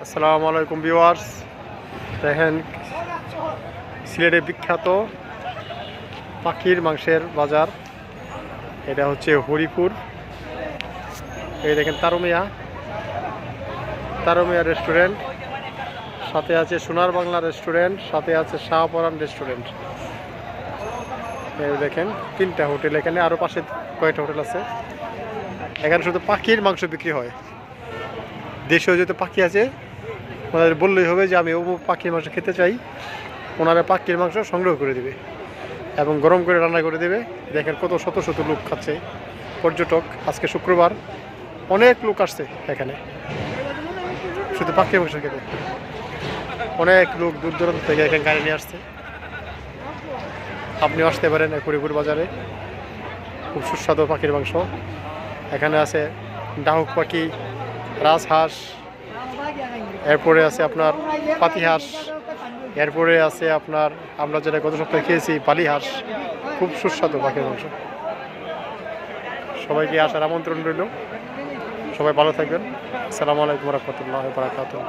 আসসালামু আলাইকুম ভিউয়ার্স। দেখেন সিলেটের বিখ্যাত পাখির মাংসের বাজার, এটা হচ্ছে হরিপুর। এই দেখেন তারুমিয়া রেস্টুরেন্ট, সাথে আছে সোনার বাংলা রেস্টুরেন্ট, সাথে আছে শাহপরান রেস্টুরেন্ট। এই দেখেন 3টা হোটেল, এখানে আরও পাশে কয়েকটা হোটেল আছে। এখানে শুধু পাখির মাংস বিক্রি হয়। দেশেও যেহেতু পাখি আছে, ওনাদের বললেই হবে যে আমি অমুক পাখির মাংস খেতে চাই, ওনারা পাখির মাংস সংগ্রহ করে দেবে এবং গরম করে রান্না করে দেবে। দেখেন কত শত শত লোক খাচ্ছে, পর্যটক। আজকে শুক্রবার, অনেক লোক আসছে এখানে শুধু পাখির মাংস খেতে। অনেক লোক দূর দূরান্ত থেকে এখানে গাড়ি নিয়ে আসছে। আপনিও আসতে পারেন হরিপুর বাজারে। খুব সুস্বাদু পাখির মাংস। এখানে আছে ডাহুক পাখি, রাজহাঁস, এরপরে আছে আপনার পাতিহাঁস, এরপরে আছে আপনার আমরা যেটা গত সপ্তাহে খেয়েছি পালি হাঁস। খুব সুস্বাদু পাখির মাংস। সবাইকে আসার আমন্ত্রণ রইল। সবাই ভালো থাকবেন। আসসালামু আলাইকুম রহমতুল্লাহ বারাকাতুহু।